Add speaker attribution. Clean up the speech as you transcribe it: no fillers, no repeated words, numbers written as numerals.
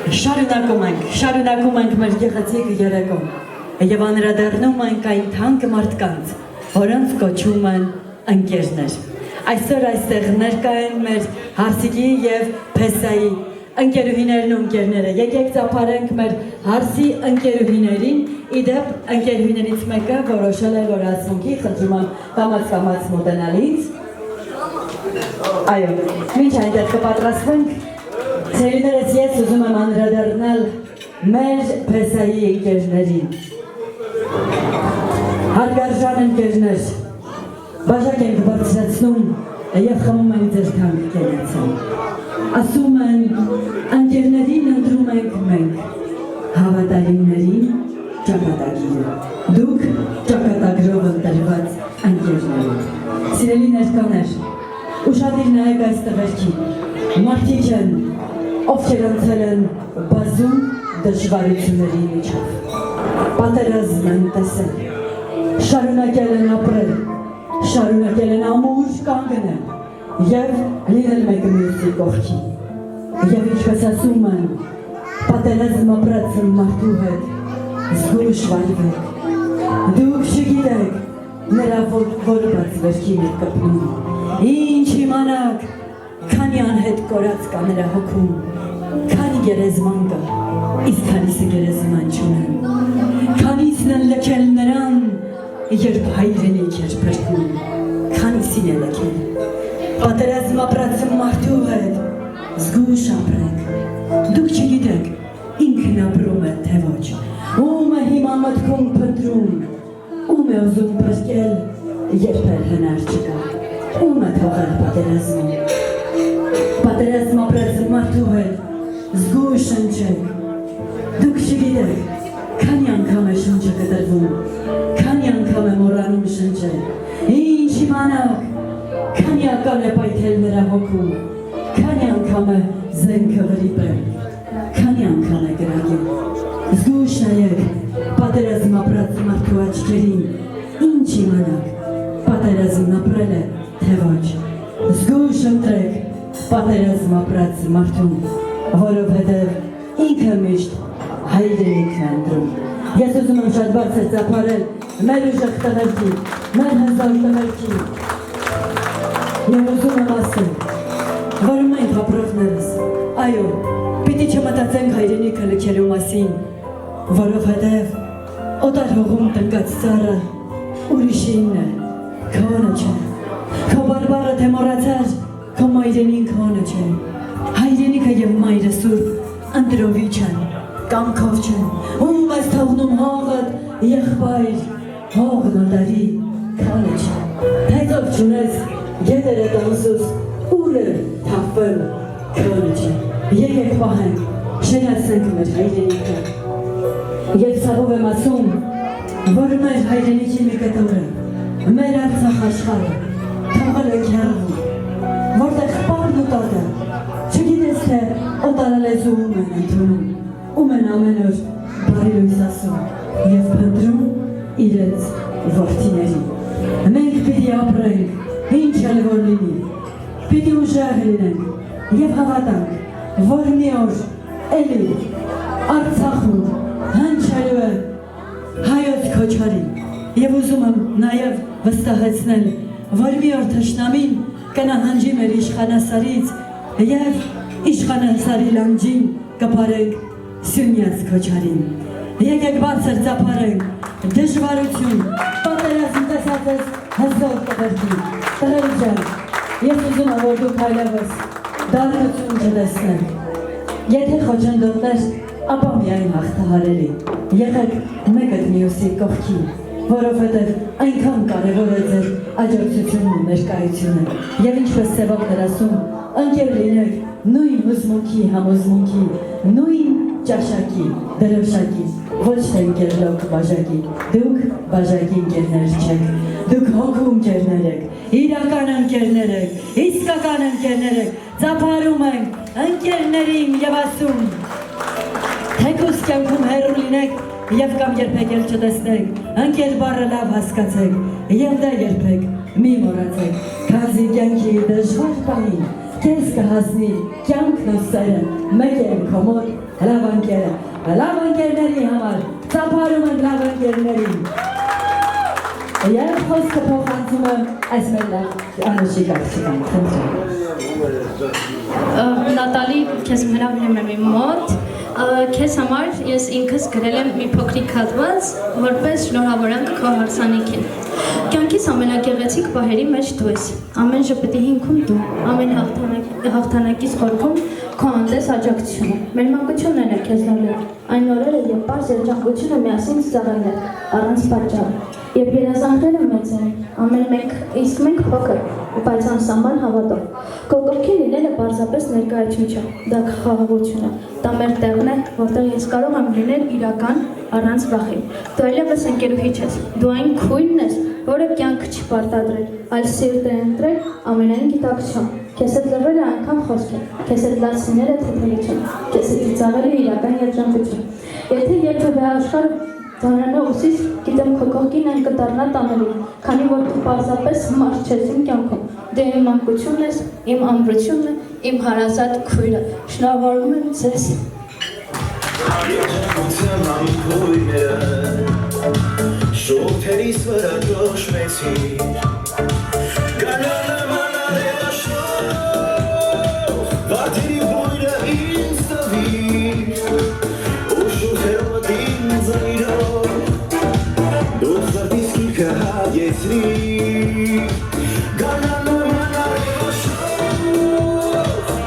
Speaker 1: Շարունակում ենք մեր գեղեցիկ երեկոն եւ անդրադառնում ենք այն թանկ մարդկանց, որոնց կոչում են ընկերներ։ Այսօր այստեղ ներկա են մեր Հարսիկի եւ Փեսայի ընկերուհիներն ու ընկերները։ Եկեք ծափարենք մեր Հարսի ընկերուհիներին, իդեպ ընկերուհիներից մեկը որոշել է, որ ասմունքի խնդրում եմ կամաց մոտենալ ինձ։ Այո, մինչ այնտեղ կպատրաստվենք, Սերիներս ես ուզում եմ անդրադառնալ մեր Փեսայի ընկերներին։ Հարգարժան ընկերներ, բաժակ ենք բարձրացնում եւ խմում ենք ձեր թանկ կենացան։ Ասում են, ընկերներին ընտրում ենք մենք, հավատարիմներին ճակատագիրը։ Դուք ճակատագրով ընտրված ընկերներ եք։ Սիրելի ներկաներ, ուշադիր նայեք այս տղերքին։ Մարդիկ են, ովքեր անցել են բազում դժվարությունների միջով, պատերազմ են տեսել, շարունակել են ապրել, շարունակել են ամուր կանգնել և լինել մեկը մյուսի կողքին։ Եվ ինչպես ասում են, պատերազմ ապրած մարդու հետ զգույշ վարվեք։ Դուք չգիտեք նրա որված վերքին եք կպնում։ Ինչ իմանաք, քանի անհետ կորած կա նրա հոգում, քանի գերեզման կա, իսկ քանիսը գերեզման չունեն, քանիսն են լքել նրան, երբ հայրենիք էր փրկում, քանիսին է լքել։ Պատերազմ ապրած մարդու հետ զգույշ ապրեք։ Դուք չգիտեք, ինքն ապրում է թե ոչ, ում է հիմա մտքում փնտրում, ում է ուզում փրկել, երբ էլ հնար չկա, ում է թողել պատերազմում։ Պատերազմ ապրած մարդու հետ զգույշ շնչեք։ Դուք չգիտեք, քանի անգամ է շունչը կտրվում, քանի անգամ է մոռանում շնչել։ Ինչ իմանաք, քանի անգամ է պայթել նրա հոգում, քանի անգամ է զենքը վրիպել, քանի անգամ է գրագել։ Զգույշ նայեք պատերազմ ապրած մարդու աչքերին, ինչ իմանաք, պատերազմ ապրել է թե ոչ։ Զգույշ ընտրեք պատերազմ ապրած մարդուն, որովհետև ինքը միշտ հայրենիքն է ընտրում։ Ես ուզում եմ շատ բարձր ծափարել մեր ուժեղ տղերքի, մեր հզոր տղերքի և ուզում եմ ասել, որ մենք ապրողներս, այո, պիտի չմտածենք հայրենիքը լքելու մասին, որովհետև օտար հողում տնկած ծառը ուրիշինն է, քոնը չէ, քո բարբառը թե մոռացար, քո մայրենին քոնը չէ, հայրենիքը և մայրը սուրբ ընտրովի չեն, կամքով չեն, ում ես թողնում հողըդ, եղբայր, հողն օտարի քանը չէ, թեզով չունես, գետերը տանսուս, ուրը թափվել քանը չէ, եկեք պահենք, շենացենք մեր հայրենիքը, և սաղով եմ ասում, որ մեր հայրենիքի մի կտորը, մեր Արցախ աշխարհը, թողել է քեռվում, որտեղ պարն ու տատը, չգիտես թե օտարալեզու ում են ընդունում, ում են ամեն օր բարի լույս ասում և փնտրում իրենց որդիներին։ Մենք պիտի ապրենք, ինչ էլ որ լինի, պիտի ուժեղ լինենք և հավատանք, որ մի օր էլի Արցախում հնչելու է հայոց քոչարին և ուզում եմ նաև վստահեցնել, որ մի օր թշնամին կնահանջի մեր իշխանասարից և իշխանասարի լանջին կպարենք Սյունյաց քոչարին։ Եկեք բարձր ծափարենք դժվարություն, պատերազմ տեսած ես հզոր տղերքի, տղերի ջան, ես ուզում եմ, որ դուք այլևս դառնություն չտեսնեք։ Եթե խոչընդոտներ, ապա միայն հաղթահարելի։ Եղեք մեկդ մյուսի կողքին, որովհետև այնքան կարևոր է ձեր աջակցությունն ու ներկայությունը, և ինչպես Սևոքն ասում, ընկեր լինեք նույն հուզմունքի, համոզմունքի, նույն ճաշակի, դրոշակի, ոչ թե ընկերլոք բաժակի, դուք բաժակի ընկերներ չեք, դուք հոգու ընկերներ եք, իրական ընկերներ եք, իսկական ընկերներ եք, ծափարում ենք ընկերներին և ասում, թեկուզ կյանքում հեռու լինեք և կամ երբեք էլ չտեսնեք, ընկեր բառը լավ հասկացեք և դա երբեք մի մոռացեք, քանզի կյանքի դժվար պահին Քեզ կհասնի կյանքն ու սերը, մեկ էլ քո մոտ լավ ընկերը, լավ ընկերների համար, ծափարում են լավ ընկերներին։ Եվ խոսքը փոխանցում եմ այս մեր լավ Անուշի Գարշիկան, խնդրեմ։
Speaker 2: Նատալի, քեզ հրավիրում եմ իմ մոտ, քեզ համար ես ինքս գրել եմ մի փոքրիկ հատված, որպես շնորհավորանք քո հարսանիքին։ Կյանքիս ամենագեղեցիկ պահերի մեջ դու ես, ամեն ժպիտի հիմքում դու, ամեն հաղթանակի խորքում քո հանդես աջակցությունը։ Մեր մանկությունն է քեզ նորել, այն օրերը, երբ պարզ երջանկությունը միասին ծաղրել է, առանց պատճառ, երբ երազանքները մեծ են, իսկ մենք փոքր, բայց անսահման հավատով։ Քո կողքին լինելը պարզապես ներկայություն չէ, դա խաղաղություն է, դա մեր տեղն է, որտեղ ես կարող եմ լինել իրական առանց վախի։ Դու այլևս ընկերուհի չես, դու այն քույրն ես, որը կյանք չի պարտադրել, այլ սիրտ է ընտրել ամենայն գիտակցություն։ Քեզ հետ լռել է անգամ խոսքը, քեզ հետ լացինել է թեթևություն, քեզ հետ ծիծաղել է իրական երջանկություն։ Եթե երբևէ աշխարհը դառնա ուսից, գիտեմ քո կողքին այն կդառնա տանելի, քանի որ դու պարզապես մարդ չես իմ կյանքում։ Դու իմ մանկությունն ես, իմ ամրությունն է, իմ հարազատ քույրը։ Շնորհավորում եմ ձեզ։
Speaker 3: Շողթերիս վրա ճոշմեցի Գանանը մանարել աշնով Վարդերի բույրը ինձ տվի Ու շուխերոտ ինձ իրով Դու ծրտիս կիրքը հայեցրի